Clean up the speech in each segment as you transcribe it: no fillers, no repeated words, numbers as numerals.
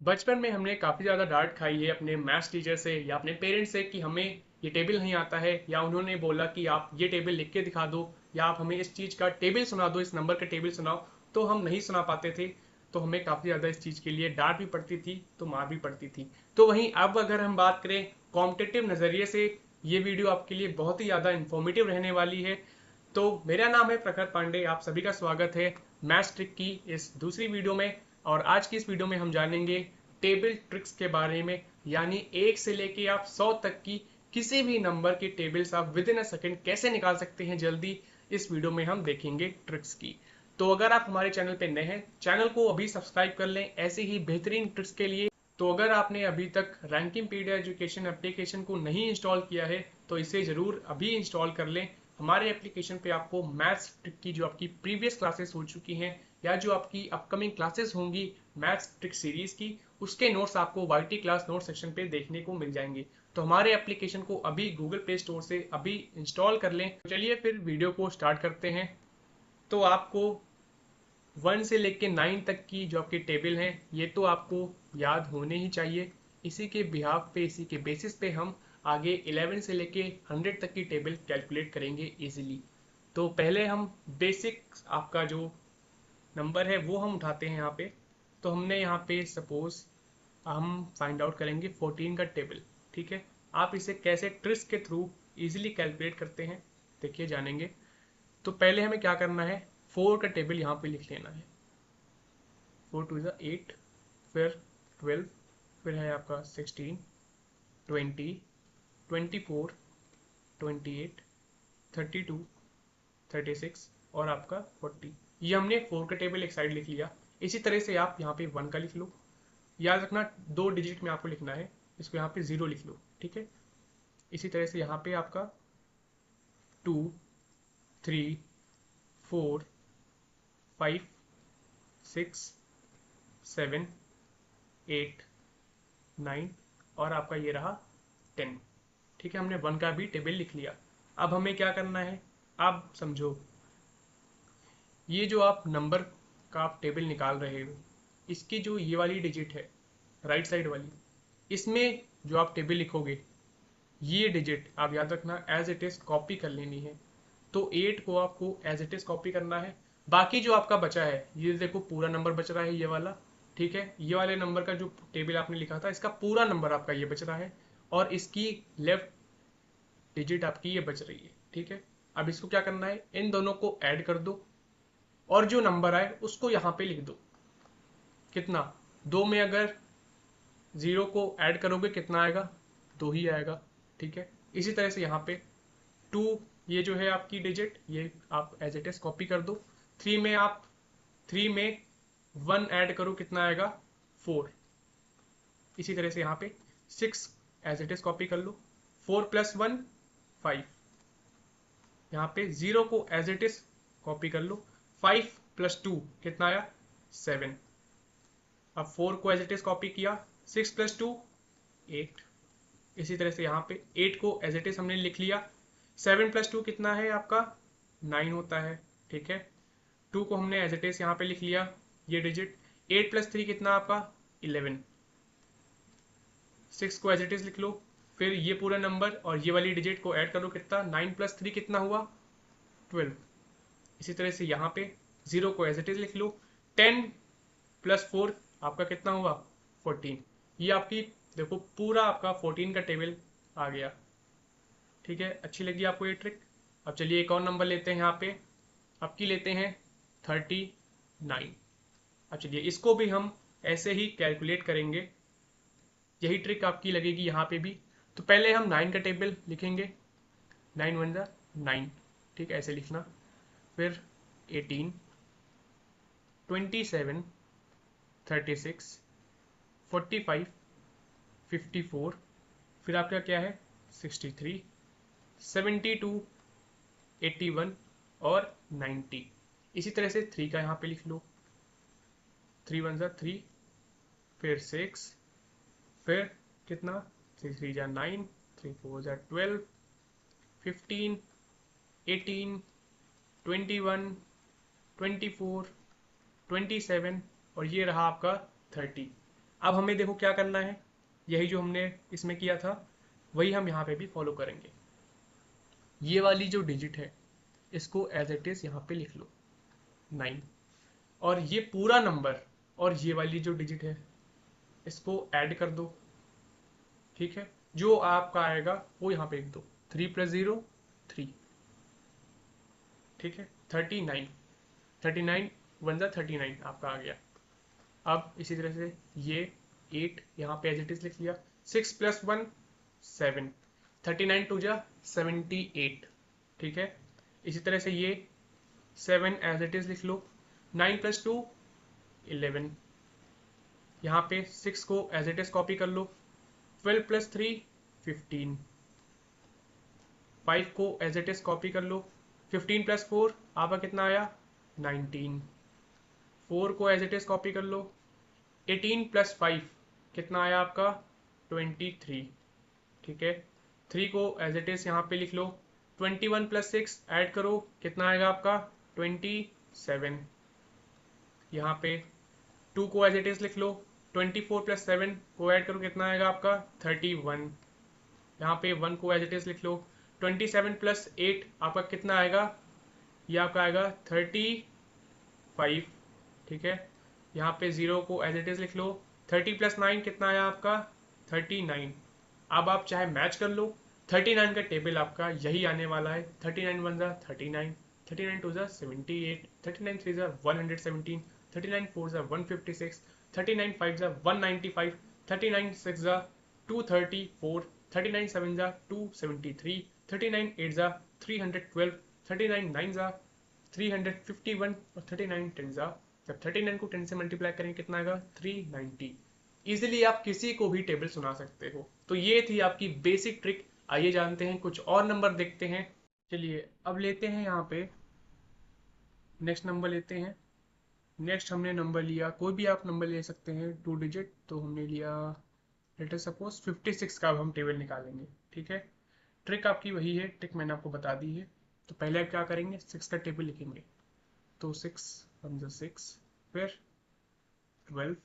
बचपन में हमने काफ़ी ज़्यादा डांट खाई है अपने मैथ्स टीचर से या अपने पेरेंट्स से कि हमें ये टेबल नहीं आता है, या उन्होंने बोला कि आप ये टेबल लिख के दिखा दो, या आप हमें इस चीज़ का टेबल सुना दो, इस नंबर का टेबल सुनाओ। तो हम नहीं सुना पाते थे। तो हमें काफ़ी ज़्यादा इस चीज़ के लिए डांट भी पड़ती थी, तो मार भी पड़ती थी। तो वहीं अब अगर हम बात करें कॉम्पिटिटिव नज़रिए से, ये वीडियो आपके लिए बहुत ही ज़्यादा इन्फॉर्मेटिव रहने वाली है। तो मेरा नाम है प्रखर पांडे, आप सभी का स्वागत है मैथ्स ट्रिक की इस दूसरी वीडियो में। और आज की इस वीडियो में हम जानेंगे टेबल ट्रिक्स के बारे में, यानी 1 से लेके आप 100 तक की किसी भी नंबर की टेबल्स आप विद इन अ सेकेंड कैसे निकाल सकते हैं जल्दी। इस वीडियो में हम देखेंगे ट्रिक्स की। तो अगर आप हमारे चैनल पे नए हैं, चैनल को अभी सब्सक्राइब कर लें ऐसे ही बेहतरीन ट्रिक्स के लिए। तो अगर आपने अभी तक रैंकिंगपीडिया एजुकेशन एप्लीकेशन को नहीं इंस्टॉल किया है, तो इसे ज़रूर अभी इंस्टॉल कर लें। हमारे एप्लीकेशन पे आपको मैथ्स ट्रिक की जो आपकी प्रीवियस क्लासेस हो चुकी हैं, या जो आपकी अपकमिंग क्लासेस होंगी मैथ्स ट्रिक सीरीज की, उसके नोट्स आपको वाईटी क्लास नोट सेक्शन पे देखने को मिल जाएंगे। तो हमारे एप्लीकेशन को अभी गूगल प्ले स्टोर से अभी इंस्टॉल कर लें। चलिए फिर वीडियो को स्टार्ट करते हैं। तो आपको 1 से लेके 9 तक की जो आपकी टेबल हैं, ये तो आपको याद होने ही चाहिए। इसी के बिहाफ पे, इसी के बेसिस पे हम आगे 11 से लेके 100 तक की टेबल कैलकुलेट करेंगे इजीली। तो पहले हम बेसिक आपका जो नंबर है वो हम उठाते हैं यहाँ पे। तो हमने यहाँ पे सपोज हम फाइंड आउट करेंगे 14 का टेबल। ठीक है, आप इसे कैसे ट्रिक्स के थ्रू इजीली कैलकुलेट करते हैं, देखिए जानेंगे। तो पहले हमें क्या करना है, 4 का टेबल यहाँ पे लिख लेना है। 4 टू ज़ा 8, फिर 12, फिर है आपका 16, 20, 24, 28, 32, 36 और आपका 40। ये हमने 4 का टेबल एक साइड लिख लिया। इसी तरह से आप यहाँ पे 1 का लिख लो। याद रखना 2 डिजिट में आपको लिखना है, इसको यहाँ पे 0 लिख लो। ठीक है, इसी तरह से यहाँ पे आपका 2, 3, 4, 5, 6, 7, 8, 9 और आपका ये रहा 10। ठीक है, हमने 1 का भी टेबल लिख लिया। अब हमें क्या करना है, आप समझो, ये जो आप नंबर का आप टेबल निकाल रहे हो, इसकी जो ये वाली डिजिट है राइट साइड वाली, इसमें जो आप टेबल लिखोगे, ये डिजिट आप याद रखना एज इट इज कॉपी कर लेनी है। तो 8 को आपको एज इट इज कॉपी करना है। बाकी जो आपका बचा है, ये देखो पूरा नंबर बच रहा है ये वाला। ठीक है, ये वाले नंबर का जो टेबल आपने लिखा था, इसका पूरा नंबर आपका ये बच रहा है, और इसकी लेफ्ट डिजिट आपकी ये बच रही है। ठीक है, अब इसको क्या करना है, इन दोनों को ऐड कर दो, और जो नंबर आए उसको यहाँ पे लिख दो। कितना, 2 में अगर 0 को ऐड करोगे कितना आएगा, 2 ही आएगा। ठीक है, इसी तरह से यहाँ पे 2, ये जो है आपकी डिजिट, ये आप एज इट इज कॉपी कर दो। 3 में आप 3 में 1 ऐड करो, कितना आएगा, 4। इसी तरह से यहाँ पे 6 एज इट इज कॉपी कर लो। 4 प्लस 1 5। यहाँ पे 0 को एज इट इज कॉपी कर लो। 5 प्लस 2 कितना आया, 7। अब 4 को एज इट इज कॉपी किया, 6 प्लस 2 8। इसी तरह से यहाँ पे 8 को एज इट इज हमने लिख लिया। 7 प्लस 2 कितना है आपका, 9 होता है। ठीक है, 2 को हमने एज इट इज यहाँ पे लिख लिया, ये डिजिट। 8 प्लस 3 कितना आपका, 11। 6 को एज इट इज लिख लो, फिर ये पूरा नंबर और ये वाली डिजिट को ऐड करो, कितना, 9 प्लस 3 कितना हुआ, 12। इसी तरह से यहाँ पे 0 को एज इट इज लिख लो। 10 प्लस 4 आपका कितना हुआ, 14। ये आपकी देखो पूरा आपका 14 का टेबल आ गया। ठीक है, अच्छी लगी आपको ये ट्रिक। अब चलिए एक और नंबर लेते हैं यहाँ पे, आपकी लेते हैं 39। अब चलिए इसको भी हम ऐसे ही कैलकुलेट करेंगे, यही ट्रिक आपकी लगेगी यहाँ पे भी। तो पहले हम 9 का टेबल लिखेंगे। 9 वन ज़ा 9। ठीक है, ऐसे लिखना। फिर 18, 27, 36, 45, 54, फिर आपका क्या है, 63, 72, 81 और 90। इसी तरह से 3 का यहाँ पे लिख लो। 3 वन ज़ा 3, फिर 6, फिर कितना, 3 3 ज़ा 9, 3 4 ज़ा 12, 15, 18, 21, 24, 27 और ये रहा आपका 30। अब हमें देखो क्या करना है, यही जो हमने इसमें किया था वही हम यहाँ पे भी फॉलो करेंगे। ये वाली जो डिजिट है इसको एज इट इज यहाँ पे लिख लो 9, और ये पूरा नंबर और ये वाली जो डिजिट है इसको ऐड कर दो। ठीक है, जो आपका आएगा वो यहाँ पे लिख दो, 3 + 0 3। ठीक है, 39, 39 वन जा 39 आपका आ गया। अब इसी तरह से ये 8 यहाँ पे एज इट इज लिख लिया, 6 + 1 7, 39 टू जा 78। ठीक है, इसी तरह से ये 7 एज इट इज लिख लो, 9 + 2 11, यहाँ पे 6 को एज इट इज कॉपी कर लो, 12 + 3 15, 5 को एज इट इज कॉपी कर लो, 15 + 4 आपका कितना आया 19, 4 को एज इट इज कॉपी कर लो, 18 + 5 कितना आया आपका 23। ठीक है, 3 को एज इट इज यहाँ पे लिख लो, 21 + 6 ऐड करो कितना आएगा आपका 27। यहाँ पे 2 को एज इट इज लिख लो, 24 + 7 को ऐड करो कितना आएगा आपका 31। यहाँ पे 1 को एज इट इज लिख लो, 27 + 8 आपका कितना आएगा, ये आपका आएगा 35। ठीक है, यहाँ पे 0 को एज इट इज लिख लो, 30 + 9 कितना आया आपका 39। अब आप चाहे मैच कर लो, 39 का टेबल आपका यही आने वाला है, 39 वन जा 39, 39 टू जा 78, 39 थ्री जा 117, 39 फोर जा 156, 39 फाइव जा 195, 39 सिक्स जा 234, 39 सेवन जा 273, 39 एट जा 312, 39 नाइन जा 351 और 39 टेन जा, जब 39 को 10 से मल्टीप्लाई करेंगे कितना आएगा 390। इजीली आप किसी को भी टेबल सुना सकते हो। तो ये थी आपकी बेसिक ट्रिक। आइए जानते हैं कुछ और नंबर देखते हैं। चलिए अब लेते हैं यहाँ पे नेक्स्ट नंबर लेते हैं। नेक्स्ट हमने नंबर लिया, कोई भी आप नंबर ले सकते हैं 2 डिजिट, तो हमने लिया लेट अस सपोज 56 का अब हम टेबल निकालेंगे। ठीक है, ट्रिक आपकी वही है, ट्रिक मैंने आपको बता दी है। तो पहले आप क्या करेंगे 6 का टेबल लिखेंगे, तो 6 वन जा 6, फिर 12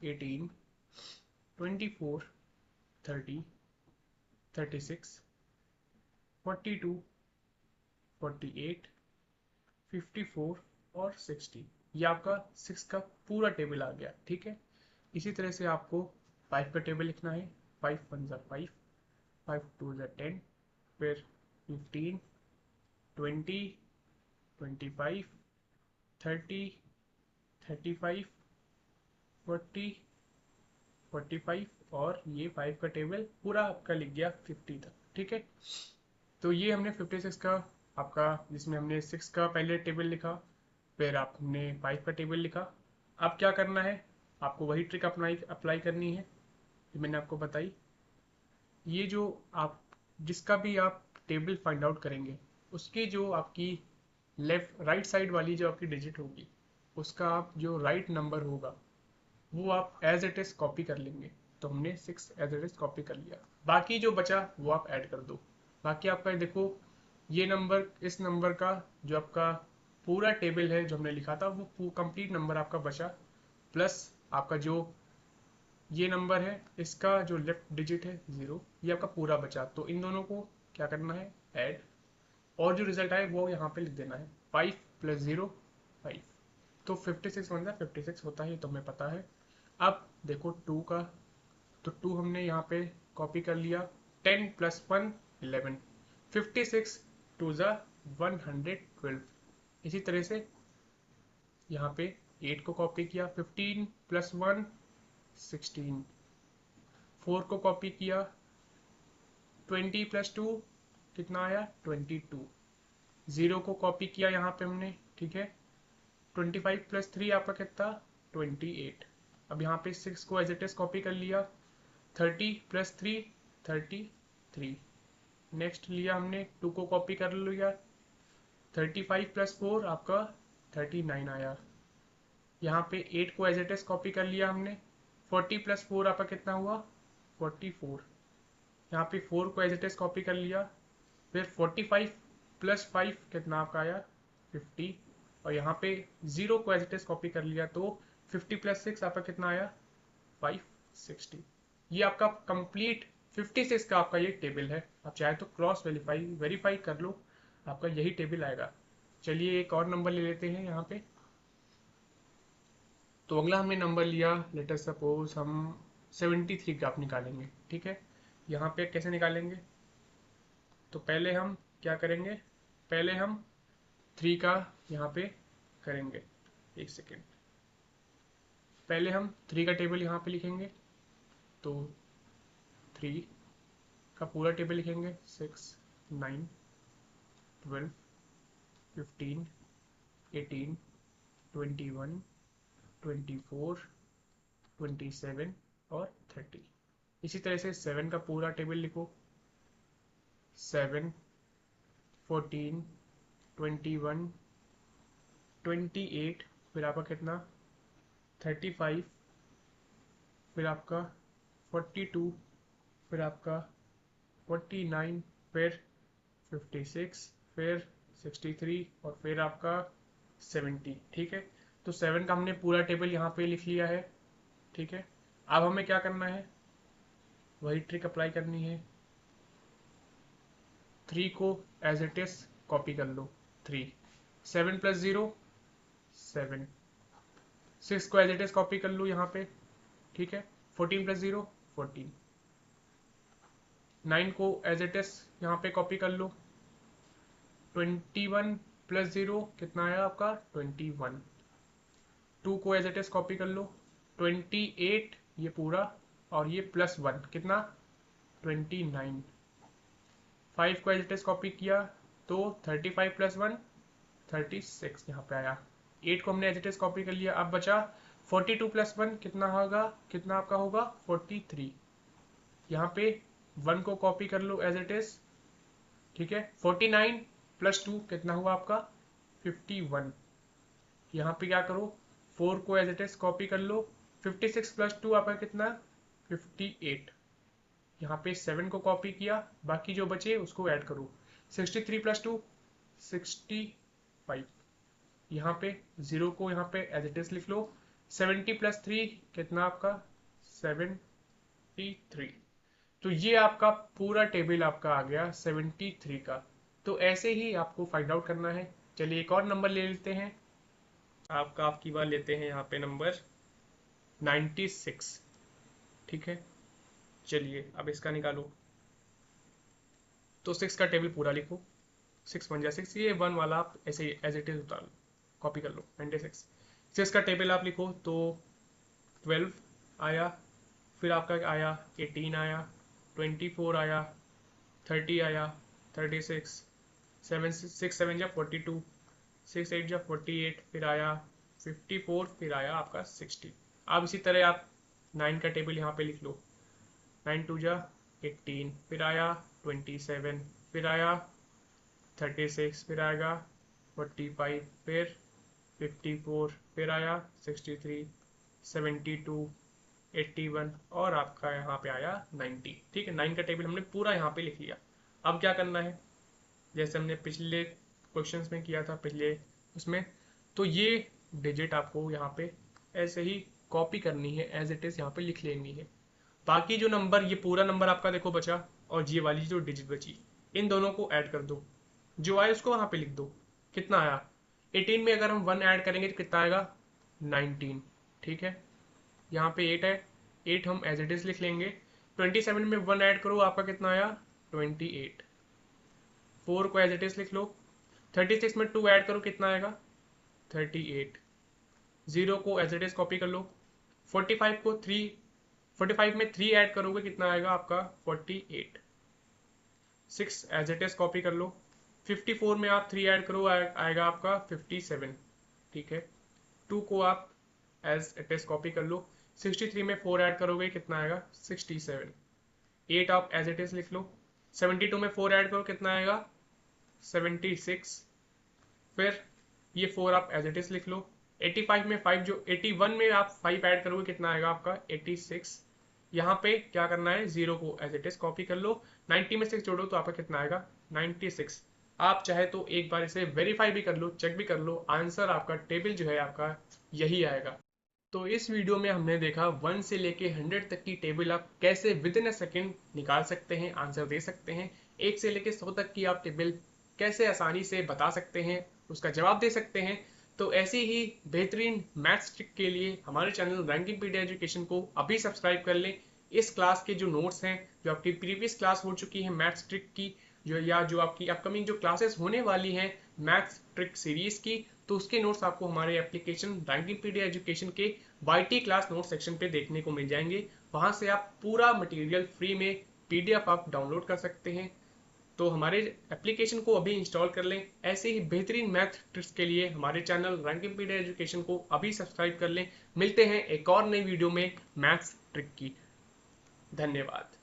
18 24 30 36 42 48 54 और 60, ये आपका 6 का पूरा टेबल आ गया। ठीक है, इसी तरह से आपको 5 का टेबल लिखना है, 5 वन जा 5, 5 टू जा 10, फिर 15 20 25 30 35 40 45 और ये 5 का टेबल पूरा आपका लिख गया 50 तक। ठीक है, तो ये हमने 56 का आपका, जिसमें हमने 6 का पहले टेबल लिखा, फिर आपने 5 का टेबल लिखा। अब क्या करना है, आपको वही ट्रिक अप्लाई करनी है जो मैंने आपको बताई। ये जो आप जिसका भी आप टेबल फाइंड आउट करेंगे उसकी जो आपकी लेफ्ट राइट साइड वाली जो आपकी डिजिट होगी उसका आप जो राइट नंबर होगा वो आप एज इट इज कॉपी कर लेंगे। तो हमने 6 एज इट इज कॉपी कर लिया, बाकी जो बचा वो आप ऐड कर दो। बाकी आपका देखो ये नंबर, इस नंबर का जो आपका पूरा टेबल है जो हमने लिखा था वो कंप्लीट नंबर आपका बचा, प्लस आपका जो ये नंबर है इसका जो लेफ्ट डिजिट है 0, ये आपका पूरा बचा। तो इन दोनों को क्या करना है ऐड, और जो रिजल्ट आए वो यहाँ पे लिख देना है, 5 + 0 5। तो 56 बन जाए 56 होता है, तो हमें पता है। अब देखो 2 का, तो 2 हमने यहाँ पे कॉपी कर लिया, 10 + 1 11, 56 टू ज़ा 112। इसी तरह से यहाँ पे 8 को कॉपी किया, 15 + 1 16, 4 को कॉपी किया, 20 + 2 कितना आया 22, 0 को कॉपी किया यहाँ पे हमने। ठीक है, 25 + 3 आपका कितना 28। अब यहाँ पे 6 को एज इट इज कॉपी कर लिया, 30 + 3 33। नेक्स्ट लिया हमने 2 को कॉपी कर लिया, 35 + 4 आपका 39 आया। यहाँ पे 8 को एज इट इज कॉपी कर लिया हमने, 40 + 4 आपका कितना हुआ 44। यहाँ पे 4 को एज इट इज कॉपी कर लिया, फिर 45 + 5 कितना आपका आया 50, और यहाँ पे 0 को एज इट इज कॉपी कर लिया, तो 50 + 6 आपका कितना आया 560। ये आपका कंप्लीट 56 का आपका ये टेबल है। आप चाहे तो क्रॉस वेरीफाई कर लो, आपका यही टेबल आएगा। चलिए एक और नंबर ले लेते हैं यहाँ पे। तो अगला हमने नंबर लिया, लेट अस सपोज हम 73 का आप निकालेंगे। ठीक है, यहाँ पे कैसे निकालेंगे? तो पहले हम क्या करेंगे, पहले हम 3 का यहाँ पे करेंगे। एक सेकेंड, पहले हम 3 का टेबल यहाँ पे लिखेंगे। तो 3 का पूरा टेबल लिखेंगे, 6 9 12 15 18 21 24 27 और 30। इसी तरह से 7 का पूरा टेबल लिखो, 7 14 21 28, फिर आपका कितना 35, फिर आपका 42, फिर आपका 49, फिर 56, फिर 63 और फिर आपका 70। ठीक है, तो 7 का हमने पूरा टेबल यहाँ पे लिख लिया है। ठीक है, अब हमें क्या करना है, वही ट्रिक अप्लाई करनी है। 3 को एज इट इज कॉपी कर लो, 3 7 प्लस 0 7, 6 को एज इट इज कॉपी कर लो यहाँ पे। ठीक है, 14 प्लस 0 14, 9 को एज इट इज यहाँ पे कॉपी कर लो, 21 प्लस 0 कितना आया आपका 21, 2 को एज इट इज कॉपी कर लो, 28 ये पूरा और ये प्लस 1 कितना 29, 5 को एज इट इज कॉपी किया तो 35 प्लस 1 36 यहाँ पे आया। 8 को हमने एज इट इज कॉपी कर लिया, अब बचा 42 प्लस 1 कितना होगा, कितना आपका होगा 43। यहाँ पे 1 को कॉपी कर लो एज इट इज। ठीक है, 49 प्लस 2 कितना हुआ आपका 51। यहाँ पे क्या करो, 4 को एज इट इज कॉपी कर लो, 56 प्लस 2 आपका कितना 58। यहाँ पे 7 को कॉपी किया, बाकी जो बचे उसको ऐड करो, 63 प्लस 2 65। यहाँ पे 0 को यहाँ पे एज इट इज लिख लो, 70 प्लस 3 कितना आपका 73। तो ये आपका पूरा टेबल आपका आ गया 73 का। तो ऐसे ही आपको फाइंड आउट करना है। चलिए एक और नंबर ले लेते हैं, आपकी बार लेते हैं यहाँ पे नंबर 96। ठीक है, चलिए अब इसका निकालो। तो 6 का टेबल पूरा लिखो, 6 1 जा 6, ये 1 वाला आप ऐसे एज इट इज उतार लो, कॉपी कर लो 96। 6 का टेबल आप लिखो तो 12 आया, फिर आपका आया 18 आया, 24 आया, 30 आया, 36, 6 7 जा 42, 6 8 जा 48, फिर आया 54, फिर आया आपका 60। अब इसी तरह आप 9 का टेबल यहाँ पे लिख लो, 9 2 जा 18, फिर आया 27, फिर आया 36, फिर आएगा 45, फिर 54, फिर आया 63, 72, 81 और आपका यहाँ पे आया 90। ठीक है, 9 का टेबल हमने पूरा यहाँ पे लिख लिया। अब क्या करना है, जैसे हमने पिछले क्वेश्चंस में किया था, पिछले उसमें, तो ये डिजिट आपको यहाँ पे ऐसे ही कॉपी करनी है, एज इट इज यहाँ पे लिख लेनी है। बाकी जो नंबर, ये पूरा नंबर आपका देखो बचा, और ये वाली जो डिजिट बची, इन दोनों को ऐड कर दो, जो आए उसको वहां पे लिख दो। कितना आया 18 में अगर हम 1 ऐड करेंगे तो कितना आएगा 19। ठीक है, यहाँ पे 8 है, 8 हम एज इट इज लिख लेंगे। 27 में 1 ऐड करो, आपका कितना आया 28। 4 को एज इट इज लिख लो, 36 में 2 ऐड करो, कितना आएगा 38। 0 को एज इट इज कॉपी कर लो, 45 में 3 ऐड करोगे, कितना आएगा आपका 48। 6 एज इट इज कॉपी कर लो, 54 में आप 3 ऐड करो, आएगा आपका 57। ठीक है, 2 को आप एज इट इज कॉपी कर लो, 63 में 4 ऐड करोगे, कितना आएगा 67। 8 आप एज इट इज लिख लो, 72 में 4 ऐड करो, कितना आएगा 76। फिर ये 4 आप एज इट इज लिख लो, 85 में 5 जो 81 में आप 5 ऐड करोगे, कितना आएगा आपका 86। यहाँ पे क्या करना है, 0 को एज इट इज कॉपी कर लो, 90 में 6 जोड़ो तो आपका कितना आएगा 96। आप चाहे तो एक बार इसे वेरीफाई भी कर लो, चेक भी कर लो, आंसर आपका टेबल जो है आपका यही आएगा। तो इस वीडियो में हमने देखा 1 से लेके 100 तक की टेबल आप कैसे विद इन अ सेकेंड निकाल सकते हैं, आंसर दे सकते हैं। 1 से लेके 100 तक की आप टेबल कैसे आसानी से बता सकते हैं, उसका जवाब दे सकते हैं। तो ऐसी ही बेहतरीन मैथ्स ट्रिक के लिए हमारे चैनल रैंकिंग एजुकेशन को अभी सब्सक्राइब कर लें। इस क्लास के जो नोट्स हैं, जो आपकी प्रीवियस क्लास हो चुकी है मैथ्स ट्रिक की, जो आपकी अपकमिंग जो क्लासेस होने वाली हैं मैथ्स ट्रिक सीरीज की, तो उसके नोट्स आपको हमारे एप्लीकेशन रैंकिंग एजुकेशन के YT क्लास नोट सेक्शन पे देखने को मिल जाएंगे। वहां से आप पूरा मटेरियल फ्री में PDF आप डाउनलोड कर सकते हैं। तो हमारे एप्लीकेशन को अभी इंस्टॉल कर लें। ऐसे ही बेहतरीन मैथ ट्रिक्स के लिए हमारे चैनल रैंकिंग एजुकेशन को अभी सब्सक्राइब कर लें। मिलते हैं एक और नई वीडियो में मैथ्स ट्रिक की। धन्यवाद।